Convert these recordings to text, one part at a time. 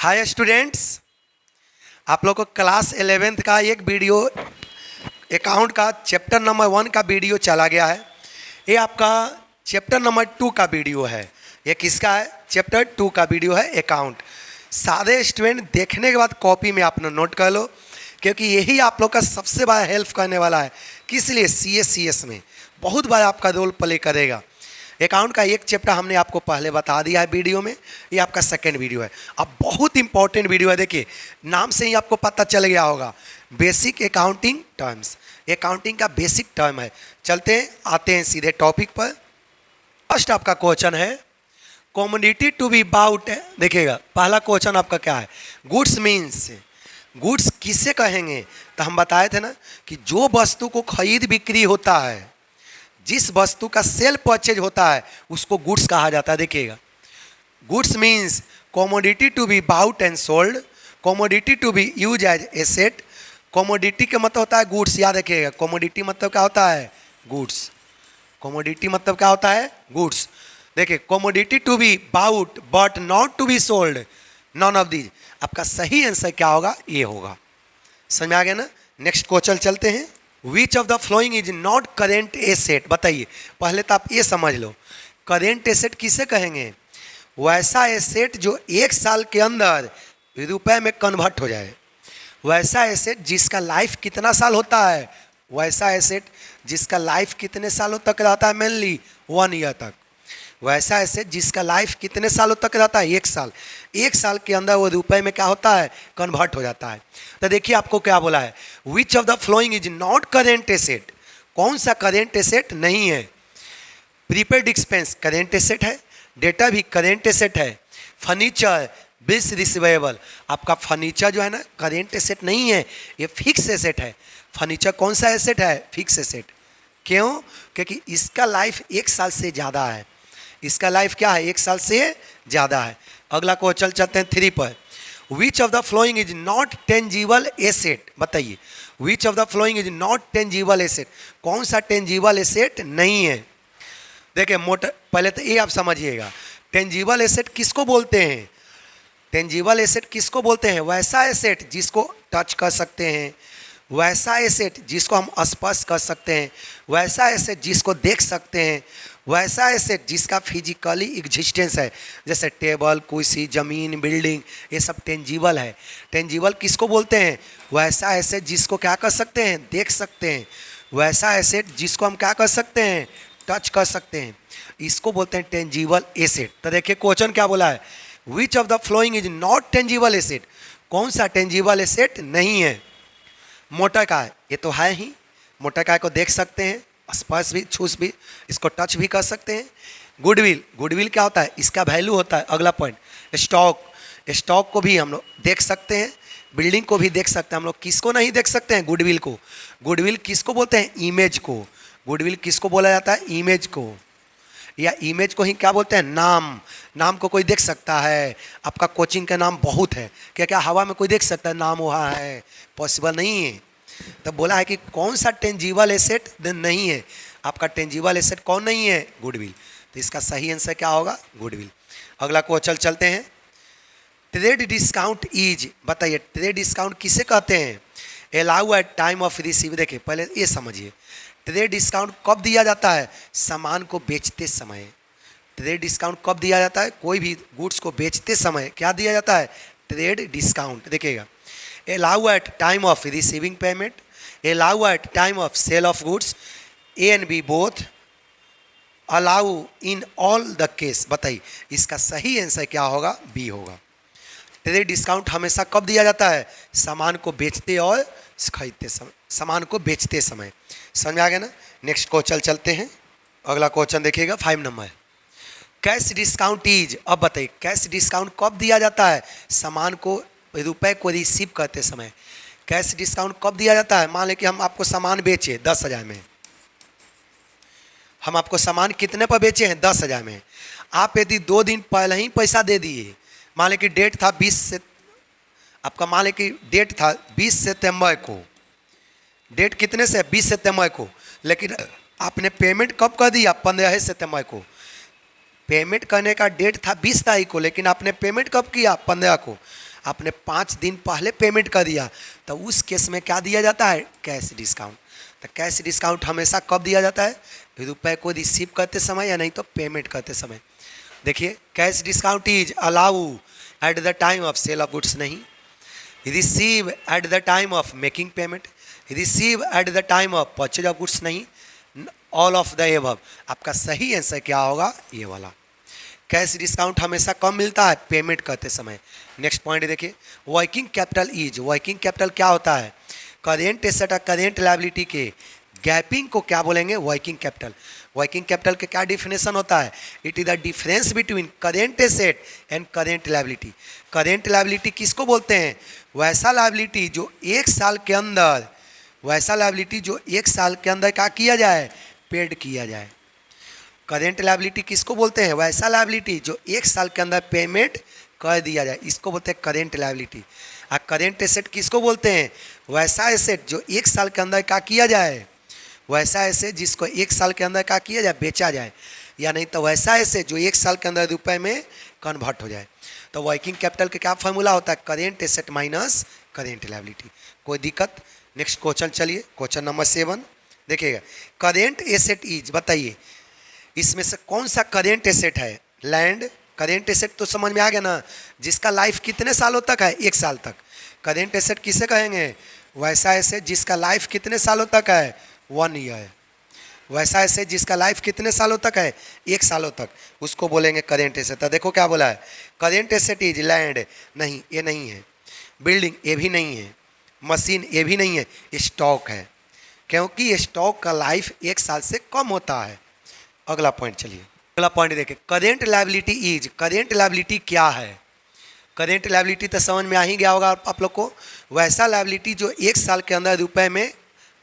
Hi students, आप लोग को क्लास 11th का एक वीडियो अकाउंट का चैप्टर नंबर 1 का वीडियो चला गया है। ये आपका चैप्टर नंबर 2 का वीडियो है। ये किसका है? चैप्टर 2 का वीडियो है अकाउंट। सारे स्टूडेंट देखने के बाद कॉपी में आपने नोट कर लो, क्योंकि यही आप लोग का सबसे बड़ा हेल्प करने वाला है। किस लिए? CS में बहुत बड़ा आपका रोल प्ले करेगा। अकाउंट का एक चैप्टर हमने आपको पहले बता दिया है वीडियो में, ये आपका सेकंड वीडियो है। अब बहुत इंपॉर्टेंट वीडियो है। देखिए, नाम से ही आपको पता चल गया होगा, बेसिक अकाउंटिंग टर्म्स। अकाउंटिंग का बेसिक टर्म है। चलते हैं, आते हैं सीधे टॉपिक पर। फर्स्ट आपका क्वेश्चन है कमोडिटी टू बी बाउट। देखिएगा, पहला क्वेश्चन आपका क्या है? गुड्स मीन्स, गुड्स किसे कहेंगे? तो हम बताए थे ना कि जो वस्तु को खरीद बिक्री होता है, जिस वस्तु का सेल परचेज होता है, उसको गुड्स कहा जाता है। देखिएगा, goods means commodity to be bought and sold, commodity to be use as asset. Commodity का मतलब होता है गुड्स। याद रखिएगा, कमोडिटी मतलब क्या होता है? गुड्स। कमोडिटी मतलब क्या होता है? गुड्स। देखिए, commodity to be bought but not to be sold, none of these. आपका सही आंसर क्या होगा? ये होगा। समझ में आ गया ना? नेक्स्ट क्वेश्चन चलते हैं। विच of the following is not current asset? बताइए। पहले तो आप ये समझ लो, करेंट एसेट किसे कहेंगे? वैसा एसेट जो एक साल के अंदर रुपए में कन्वर्ट हो जाए। वैसा एसेट जिसका लाइफ कितना साल होता है? वैसा एसेट जिसका लाइफ कितने सालों तक रहता है? मेनली 1 ईयर तक। वैसा एसेट जिसका लाइफ कितने सालों तक रहता है? 1 साल। 1 साल के अंदर वो रुपए में क्या होता है? कन्वर्ट हो जाता है। तो देखिए, आपको क्या बोला है? विच of the following is not current asset? कौन सा करेंट एसेट नहीं है? प्रीपेड एक्सपेंस करेंट एसेट है, डेटा भी करेंट एसेट है, फर्नीचर बिल्स रिसीवेबल। आपका फर्नीचर जो है ना, करेंट एसेट नहीं है, ये फिक्स एसेट है। फर्नीचर कौन सा एसेट है? Fix asset. क्यों? क्योंकि इसका लाइफ 1 साल से ज़्यादा है। इसका लाइफ क्या है? 1 साल से ज़्यादा है। अगला क्वेश्चन चलते हैं 3 पर। Which of the following is not tangible asset? बताइए, which of the following is not tangible asset? कौन सा टेंजिबल एसेट नहीं है? देखिए, पहले तो ये आप समझिएगा, टेंजिबल एसेट किसको बोलते हैं? टेंजिबल एसेट किसको बोलते हैं? वैसा एसेट जिसको टच कर सकते हैं, वैसा एसेट जिसको हम स्पर्श कर सकते हैं, वैसा एसेट जिसको देख सकते हैं, वैसा एसेट जिसका फिजिकली एग्जिस्टेंस है। जैसे टेबल, कुर्सी, ज़मीन, बिल्डिंग, ये सब टेंजिबल है। टेंजिबल किसको बोलते हैं? वैसा एसेट जिसको क्या कर सकते हैं? देख सकते हैं। वैसा एसेट जिसको हम क्या कर सकते हैं? टच कर सकते हैं। इसको बोलते हैं टेंजिबल एसेट। तो देखिए, क्वेश्चन क्या बोला है? विच of the following is not tangible asset? कौन सा टेंजिबल एसेट नहीं है? मोटरकार, ये तो है ही। मोटरकार को देख सकते हैं, स्पर्श भी, छूस भी, इसको टच भी कर सकते हैं। गुडविल, गुडविल क्या होता है? इसका वैल्यू होता है। अगला पॉइंट, स्टॉक, स्टॉक को भी हम लोग देख सकते हैं, बिल्डिंग को भी देख सकते हैं। हम लोग किसको नहीं देख सकते हैं? गुडविल को। गुडविल किसको बोलते हैं? इमेज को। गुडविल किसको बोला जाता है? इमेज को। या इमेज को ही क्या बोलते हैं? नाम। नाम को कोई देख सकता है? आपका कोचिंग का नाम बहुत है, क्या क्या हवा में कोई देख सकता है नाम वहाँ है? पॉसिबल नहीं है। तब बोला है कि कौन सा टेंजिबल एसेट नहीं है? आपका टेंजिबल एसेट कौन नहीं है? गुडविल। तो इसका सही आंसर क्या होगा? गुडविल। अगला क्वेश्चन चलते हैं। ट्रेड डिस्काउंट इज, बताइए, ट्रेड डिस्काउंट किसे कहते हैं? Allow at time of receive. देखिए, पहले ये समझिए, ट्रेड डिस्काउंट कब दिया जाता है? सामान को बेचते समय। ट्रेड डिस्काउंट कब दिया जाता है? कोई भी गुड्स को बेचते समय क्या दिया जाता है? Trade discount. देखिएगा, allow at time of receiving payment, allow at time of sale of goods, A and B both, allow in all the case। बताइए, इसका सही आंसर क्या होगा? बी होगा। ट्रेड डिस्काउंट हमेशा कब दिया जाता है? सामान को बेचते और खरीदते समय, सामान को बेचते समय। समझ आ गया ना? नेक्स्ट क्वेश्चन चलते हैं। अगला क्वेश्चन देखिएगा 5 नंबर। कैश डिस्काउंट इज, अब बताइए, कैश डिस्काउंट कब दिया जाता है? सामान को, रुपए को रिसीव करते समय। कैश डिस्काउंट कब दिया जाता है? मान लें कि हम आपको सामान बेचे 10,000 में। हम आपको सामान कितने पर बेचे हैं? 10,000 में। आप यदि 2 दिन पहले ही पैसा दे दिए, मान लें कि डेट था 20 से, आपका मान लें कि डेट था 20 सितंबर को। डेट कितने से? 20 सितंबर को। लेकिन आपने पेमेंट कब कर दिया? 15 सितंबर को। पेमेंट करने का डेट था 20 तारीख को, लेकिन आपने पेमेंट कब किया? 15 को। आपने 5 दिन पहले पेमेंट कर दिया, तो उस केस में क्या दिया जाता है? Cash discount. तो कैश डिस्काउंट हमेशा कब दिया जाता है? रुपए को रिसीव करते समय या नहीं तो पेमेंट करते समय। देखिए, cash discount is allow at the time of sale of goods, नहीं। Receive at the time of making payment, receive at the time of purchase of goods, नहीं। All of the above. आपका सही answer क्या होगा? ये वाला। Cash discount हमेशा कम मिलता है? पेमेंट करते समय। नेक्स्ट पॉइंट देखिए, working capital is, working capital क्या होता है? करेंट एसेट और करेंट लायबिलिटी के गैपिंग को क्या बोलेंगे? Working capital. वर्किंग कैपिटल के क्या डिफिनेशन होता है? It is the difference between current asset and current liability. Current liability किसको बोलते हैं? वैसा लायबिलिटी जो एक साल के अंदर, वैसा लायबिलिटी जो एक साल के अंदर क्या किया जाए? पेड किया जाए। करेंट लायबिलिटी किसको बोलते हैं? वैसा लायबिलिटी जो एक साल के अंदर पेमेंट कर दिया जाए, इसको बोलते हैं करेंट लायबिलिटी। और करेंट एसेट किसको बोलते हैं? वैसा एसेट जो एक साल के अंदर क्या किया जाए? वैसा एसेट जिसको एक साल के अंदर क्या किया जाए? बेचा जाए, या नहीं तो वैसा एसेट जो एक साल के अंदर रुपए में कन्वर्ट हो जाए। तो वर्किंग कैपिटल का क्या फॉर्मूला होता है? Current asset minus current liability. कोई दिक्कत? नेक्स्ट क्वेश्चन चलिए, क्वेश्चन नंबर 7 देखिएगा। करेंट एसेट इज, बताइए इसमें से कौन सा करेंट एसेट है? लैंड। करेंट एसेट तो समझ में आ गया ना, जिसका लाइफ कितने सालों तक है? 1 साल तक। करेंट एसेट किसे कहेंगे? वैसा एसेट जिसका लाइफ कितने सालों तक है? 1 ईयर। वैसा एसेट जिसका लाइफ कितने सालों तक है? 1 सालों तक, उसको बोलेंगे करेंट एसेट। तो देखो क्या बोला है, करेंट एसेट इज लैंड, नहीं ये नहीं है। बिल्डिंग, ये भी नहीं है। मशीन, ये भी नहीं है। स्टॉक है, क्योंकि स्टॉक का लाइफ 1 साल से कम होता है। अगला पॉइंट चलिए, अगला पॉइंट देखिए, current liability is, current liability क्या है? करेंट लायबिलिटी तो समझ में आ ही गया होगा आप लोग को। वैसा लायबिलिटी जो 1 साल के अंदर रुपए में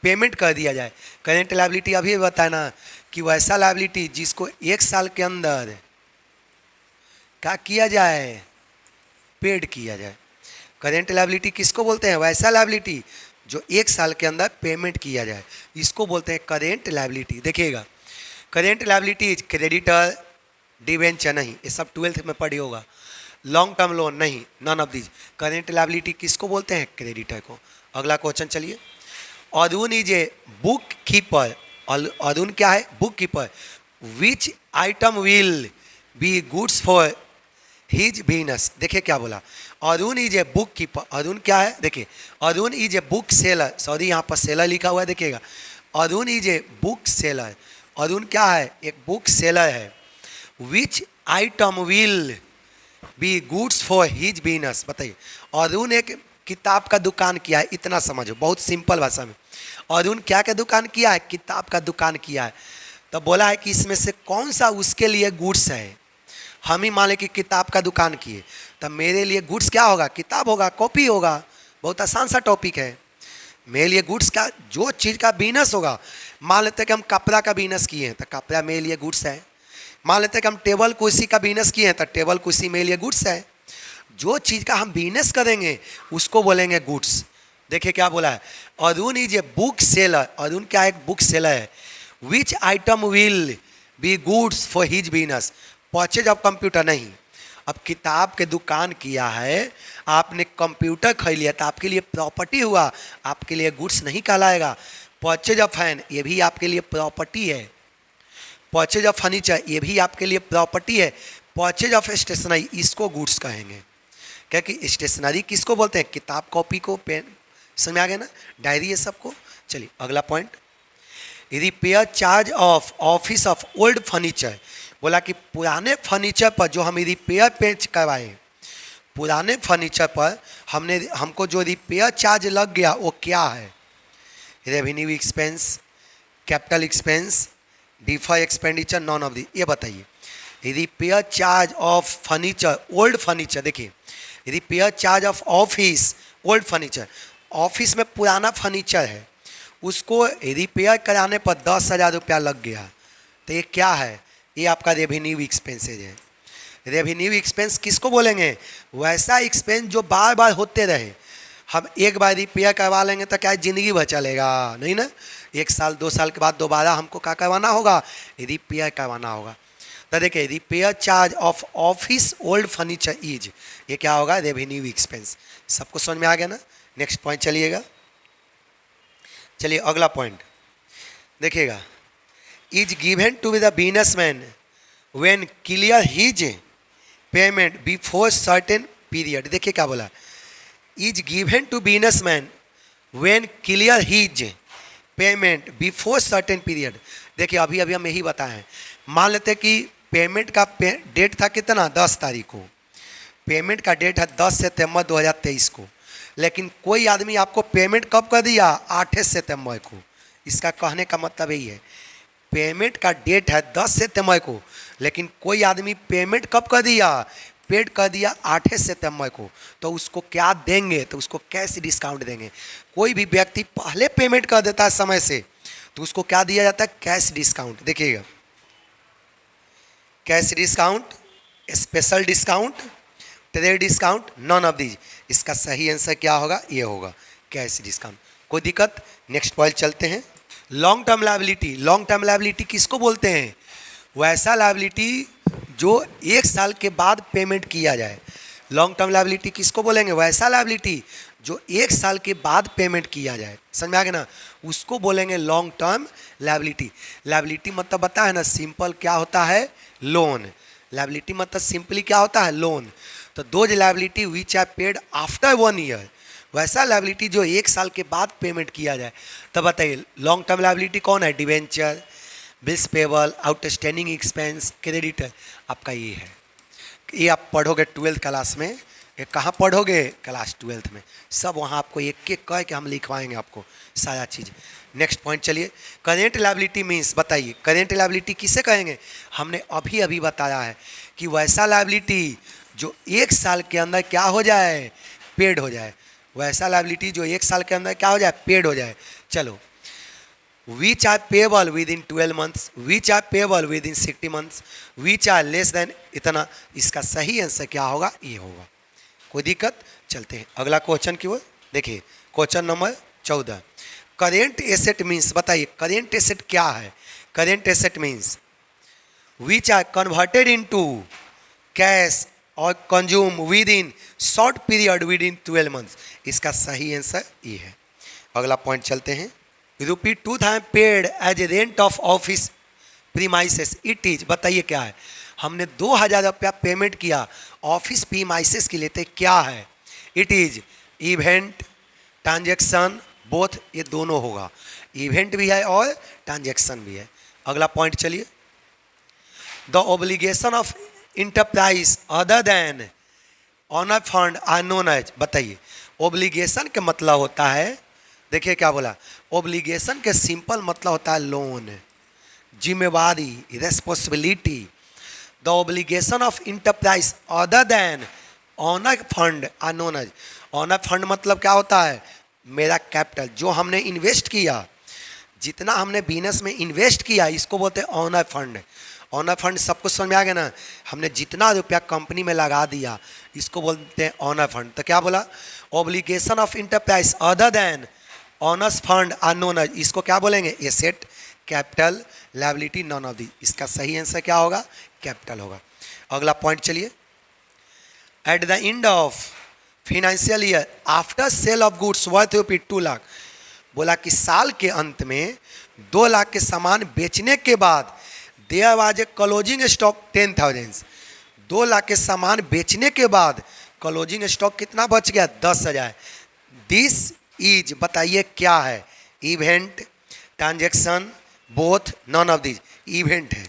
पेमेंट कर दिया जाए। करेंट लायबिलिटी अभी बताया ना कि वैसा लायबिलिटी जिसको 1 साल के अंदर क्या किया जाए? पेड किया जाए। करेंट लायबिलिटी किसको बोलते हैं? वैसा लायबिलिटी जो 1 साल के अंदर पेमेंट किया जाए, इसको बोलते हैं करेंट लायबिलिटी। देखिएगा, current liability is creditor, debenture, नहीं, ये सब 12th में पढ़ी होगा। लॉन्ग टर्म लोन, नहीं, none of these. Current liability किसको बोलते हैं? क्रेडिटर को। अगला क्वेश्चन चलिए, Arun is a book keeper. Arun क्या है? Book keeper. Which item will be goods for his business. देखिए क्या बोला, Arun is a book keeper. Arun क्या है? देखिए, Arun is a book seller, sorry यहाँ पर सेलर लिखा हुआ है, देखिएगा। Arun is a book seller. Arun क्या है? एक बुक सेलर है। विच item will be goods for his business. बताइए, अरुण एक किताब का दुकान किया है, इतना समझो, बहुत सिंपल भाषा में। अरुण क्या का दुकान किया है? किताब का दुकान किया है। तो बोला है कि इसमें से कौन सा उसके लिए गुड्स है? हम ही मान लें कि किताब का दुकान किए, तो मेरे लिए गुड्स क्या होगा? किताब होगा, कॉपी होगा। बहुत आसान सा टॉपिक है। मेरे लिए गुड्स का, जो चीज़ का बिजनेस होगा, मान लेते हैं कि हम कपड़ा का बिजनेस किए हैं तो कपड़ा मेरे लिए गुड्स है। मान लेते हैं कि हम टेबल कुर्सी का बिजनेस किए हैं तो टेबल कुर्सी मेरे लिए गुड्स है। जो चीज़ का हम बिजनेस करेंगे उसको बोलेंगे गुड्स। देखिए क्या बोला है, Arun is a book seller. Arun क्या एक बुक सेलर है। विच item will be goods for his business? Purchase of computer, नहीं। अब किताब के दुकान किया है, आपने कंप्यूटर खरीद लिया तो आपके लिए प्रॉपर्टी हुआ, आपके लिए गुड्स नहीं कहलाएगा। परचेज ऑफ फैन, ये भी आपके लिए प्रॉपर्टी है। परचेज ऑफ फर्नीचर, ये भी आपके लिए प्रॉपर्टी है। परचेज ऑफ स्टेशनरी, इसको गुड्स कहेंगे। क्योंकि स्टेशनरी किसको बोलते हैं? किताब, कॉपी को, पेन, समझ आ गया ना, डायरी, ये सबको। चलिए अगला point, repair charge of office of old furniture. बोला कि पुराने फर्नीचर पर जो हम रिपेयर पेज करवाए, पुराने फर्नीचर पर हमको जो रिपेयर चार्ज लग गया वो क्या है? Revenue expense, capital expense, defer expenditure, none of the. ये बताइए, repair charge of furniture, old furniture. देखिए, repair charge of office, old furniture, office में पुराना फर्नीचर है, उसको रिपेयर कराने पर 10,000 रुपया लग गया, तो ये क्या है? ये आपका रेवेन्यू एक्सपेंसेज है। रेवेन्यू एक्सपेंस किसको बोलेंगे? वैसा एक्सपेंस जो बार बार होते रहे। हम एक बार रिपेयर करवा लेंगे तो क्या ज़िंदगी भर चलेगा? नहीं ना, 1 साल 2 साल के बाद दोबारा हमको क्या करवाना होगा? रिपेयर करवाना होगा। तो देखिए repair charge of office old furniture is, ये क्या होगा, रेवेन्यू एक्सपेंस। सबको समझ में आ गया ना। नेक्स्ट पॉइंट चलिएगा, चलिए अगला पॉइंट देखिएगा, is given to be the businessman when clear his payment before certain period. देखिए क्या बोला, is given to businessman when clear his payment before certain period. देखिए अभी अभी हम यही बताए हैं, मान लेते कि पेमेंट का डेट था कितना, 10 तारीख को, पेमेंट का डेट है 10 सितंबर 2023 को, लेकिन कोई आदमी आपको पेमेंट कब कर दिया, 8 सितंबर को। इसका कहने का मतलब यही है, पेमेंट का डेट है 10 सितंबर को, लेकिन कोई आदमी पेमेंट कब कर दिया, पेड कर दिया 8 सितंबर को, तो उसको क्या देंगे, तो उसको कैश डिस्काउंट देंगे। कोई भी व्यक्ति पहले पेमेंट कर देता है समय से, तो उसको क्या दिया जाता है, कैश डिस्काउंट। देखिएगा, cash discount, special discount, trade discount, non of these. इसका सही आंसर क्या होगा, ये होगा कैश डिस्काउंट। कोई दिक्कत। नेक्स्ट पॉइंट चलते हैं, long term liability. Long term liability किसको बोलते हैं, वैसा लायबिलिटी जो 1 साल के बाद पेमेंट किया जाए। लॉन्ग टर्म लायबिलिटी किसको बोलेंगे, वैसा लायबिलिटी जो 1 साल के बाद पेमेंट किया जाए। समझ में आ गया ना, उसको बोलेंगे लॉन्ग टर्म लायबिलिटी। लायबिलिटी मतलब बता है ना, सिंपल क्या होता है, लोन। लायबिलिटी मतलब सिंपली क्या होता है, लोन। तो those liability which are paid after 1 year, वैसा लायबिलिटी जो 1 साल के बाद पेमेंट किया जाए। तब बताइए लॉन्ग टर्म लायबिलिटी कौन है, debenture, bills payable, outstanding expense, creditor, आपका ये है। ये आप पढ़ोगे 12th क्लास में, ये कहाँ पढ़ोगे, क्लास 12th में। सब वहाँ आपको एक एक कह के हम लिखवाएंगे आपको सारा चीज़। नेक्स्ट पॉइंट चलिए, करेंट लायबिलिटी मीन्स, बताइए करेंट लायबिलिटी किसे कहेंगे। हमने अभी अभी बताया है कि वैसा लायबिलिटी जो 1 साल के अंदर क्या हो जाए, पेड हो जाए। वैसा लायबिलिटी जो 1 साल के अंदर क्या हो जाए, पेड हो जाए। चलो, which are payable within 12 months, which are payable within 60 months, which are less than इतना। इसका सही आंसर क्या होगा, ये होगा। कोई दिक्कत। चलते हैं अगला क्वेश्चन की ओर। देखिए question number 14, current asset means, बताइए करेंट एसेट क्या है। Current asset means which are converted into cash और consume within short period within 12 months. इसका सही आंसर ये है। अगला पॉइंट चलते हैं, rupee 2000 paid as a rent of office premises it is, बताइए क्या है। हमने 2000 रुपया पेमेंट किया ऑफिस प्रीमाइसेस के लिए, क्या है, it is event, transaction, both, ये दोनों होगा। इवेंट भी है और ट्रांजेक्शन भी है। अगला पॉइंट चलिए, the obligation of enterprise other than owner fund are known as, बताइए ऑब्लिगेशन का मतलब होता है, देखिए क्या बोला, ऑब्लिगेशन के सिंपल मतलब होता है लोन, जिम्मेवारी, responsibility. The obligation of enterprise other than owner fund are known as. Owner fund मतलब क्या होता है, मेरा कैपिटल जो हमने इन्वेस्ट किया, जितना हमने बिजनेस में इन्वेस्ट किया, इसको बोलते हैं ऑनर फंड। ऑनर फंड सबको समझ में आ गया ना, हमने जितना रुपया कंपनी में लगा दिया, इसको बोलते हैं ऑनर फंड। तो क्या बोला, obligation of enterprise other than owners fund are known as, इसको क्या बोलेंगे, asset, capital, liability, none of the. इसका सही आंसर क्या होगा, कैपिटल होगा। अगला पॉइंट चलिए, at the end of financial year after sale of goods worth rupees 2 lakh, बोला कि साल के अंत में 2 लाख के सामान बेचने के बाद there was a closing stock 10,000। 2 lakh के सामान बेचने के बाद क्लोजिंग स्टॉक कितना बच गया, 10,000। दिस इज, बताइए क्या है, event, transaction, both, none of this. Event है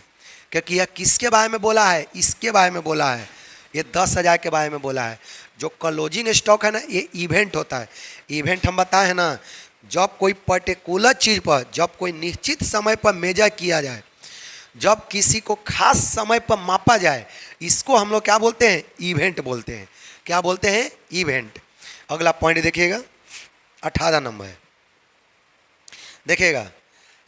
क्योंकि यह किसके बारे में बोला है, इसके बारे में बोला है, ये 10,000 के बारे में बोला है। जो क्लोजिंग स्टॉक है ना, ये इवेंट होता है। इवेंट हम बताए हैं ना, जब कोई पर्टिकुलर चीज़ पर, जब कोई निश्चित समय पर मेजर किया जाए, जब किसी को खास समय पर मापा जाए, इसको हम लोग क्या बोलते हैं, इवेंट बोलते हैं। क्या बोलते हैं, इवेंट। अगला पॉइंट देखिएगा, 18 नंबर है, देखिएगा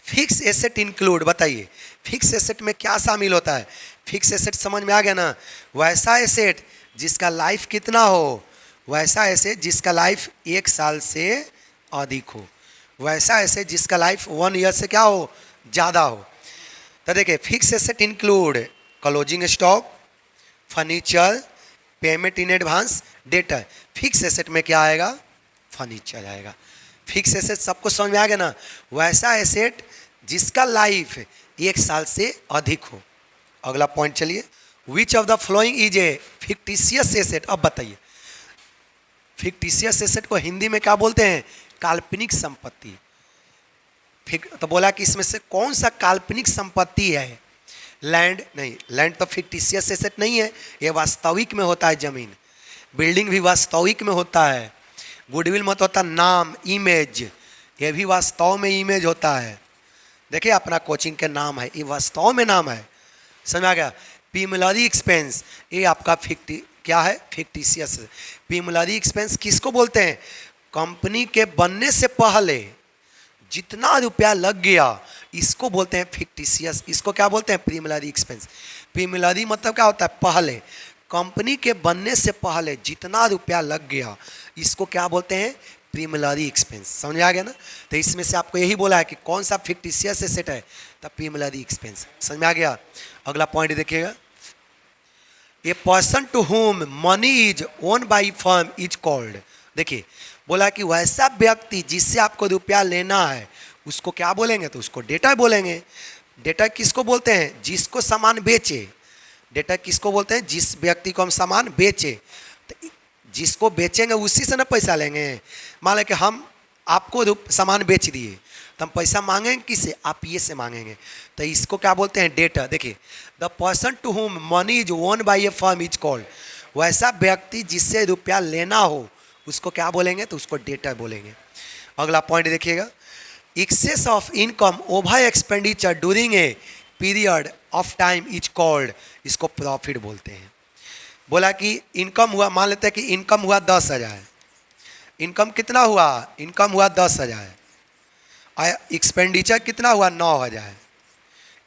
फिक्स एसेट इंक्लूड, बताइए फिक्स एसेट में क्या शामिल होता है। फिक्स एसेट समझ में आ गया ना, वैसा एसेट जिसका लाइफ कितना हो, वैसा एसेट जिसका लाइफ 1 साल से अधिक हो, वैसा एसेट जिसका लाइफ 1 ईयर से क्या हो, ज़्यादा हो। तो देखिए fix asset include closing stock, furniture, payment in advance, debtor. Fix asset में क्या आएगा? फर्नीचर आएगा। फिक्स एसेट सबको समझ में आ गया ना? वैसा एसेट जिसका लाइफ 1 साल से अधिक हो। अगला पॉइंट चलिए, विच of the following is a fictitious asset. अब बताइए, फिक्टिशियस एसेट को हिंदी में क्या बोलते हैं? काल्पनिक संपत्ति। तो बोला कि इसमें से कौन सा काल्पनिक संपत्ति है? लैंड नहीं, लैंड तो फिक्टिशियस एसेट नहीं है, ये वास्तविक में होता है जमीन। बिल्डिंग भी वास्तविक में होता है। गुडविल मत होता नाम, इमेज, ये भी वास्तव में इमेज होता है। देखिए अपना कोचिंग के नाम है, ये वास्तव में नाम है, समझ आ गया? पिमलरी एक्सपेंस, ये आपका क्या है? फिक्टिशियस। पिमलरी एक्सपेंस किसको बोलते हैं? कंपनी के बनने से पहले जितना रुपया लग गया, इसको बोलते हैं फिक्टिशियस। इसको क्या बोलते हैं? प्रीमिलरी एक्सपेंस। प्रीमिलरी मतलब क्या होता है? पहले, कंपनी के बनने से पहले जितना रुपया लग गया, इसको क्या बोलते हैं? प्रीमिलरी एक्सपेंस। समझ आ गया ना? तो इसमें से आपको यही बोला है कि कौन सा फिक्टिशियस एसेट है, तो प्रीमिलरी एक्सपेंस। समझ में आ गया? अगला पॉइंट देखिएगा, a person to whom money is owed by firm is called. देखिए बोला कि वैसा व्यक्ति जिससे आपको रुपया लेना है, उसको क्या बोलेंगे? तो उसको डेटर बोलेंगे। डेटर किसको बोलते हैं? जिसको सामान बेचे। डेटर किसको बोलते हैं? जिस व्यक्ति को हम सामान बेचे। तो जिसको बेचेंगे उसी से ना पैसा लेंगे। मान लें कि हम आपको सामान बेच दिए, तो हम पैसा मांगेंगे किससे? आप ये से मांगेंगे। तो इसको क्या बोलते हैं? डेटर। देखिए, the person to whom money is owed by a firm is called. वैसा व्यक्ति जिससे रुपया लेना हो, उसको क्या बोलेंगे? तो उसको डेटर बोलेंगे। अगला पॉइंट देखिएगा, excess of income over expenditure during a period of time is called. इसको प्रॉफिट बोलते हैं। बोला कि इनकम हुआ, मान लेते हैं कि इनकम हुआ 10,000। इनकम कितना हुआ? इनकम हुआ 10,000। एक्सपेंडिचर कितना हुआ? 9,000।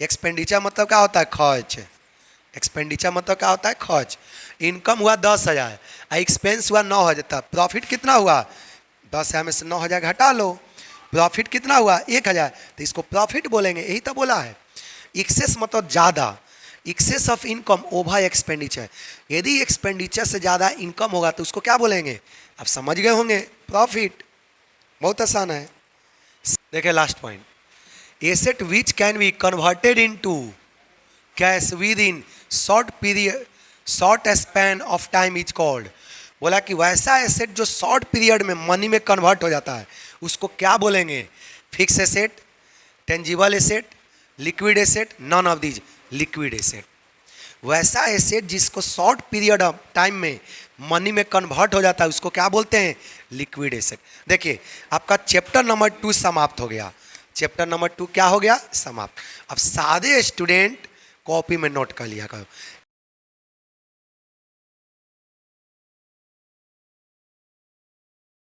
एक्सपेंडिचर मतलब क्या होता है? खर्च। एक्सपेंडिचर मतलब क्या होता है? खर्च। इनकम हुआ 10,000, एक्सपेंस हुआ 9,000। प्रॉफिट कितना हुआ? 10,000 में से 9,000 घटा लो, प्रॉफिट कितना हुआ? 1,000। तो इसको प्रॉफिट बोलेंगे। यही तो बोला है। एक्सेस मतलब ज़्यादा, excess of income over expenditure. यदि एक्सपेंडिचर से ज़्यादा इनकम होगा तो उसको क्या बोलेंगे? आप समझ गए होंगे, प्रॉफिट। बहुत आसान है। देखिए last point, asset which can be converted into cash with in short period, short span of time is called. बोला कि वैसा एसेट जो शॉर्ट पीरियड में मनी में कन्वर्ट हो जाता है, उसको क्या बोलेंगे? Fix asset, tangible asset, liquid asset, non of these, liquid asset. वैसा एसेट जिसको शॉर्ट पीरियड ऑफ टाइम में मनी में कन्वर्ट हो जाता है, उसको क्या बोलते हैं? Liquid asset. देखिए आपका चैप्टर नंबर 2 समाप्त हो गया। चैप्टर नंबर 2 क्या हो गया? समाप्त। अब सारे स्टूडेंट कॉपी में नोट कर लिया करो,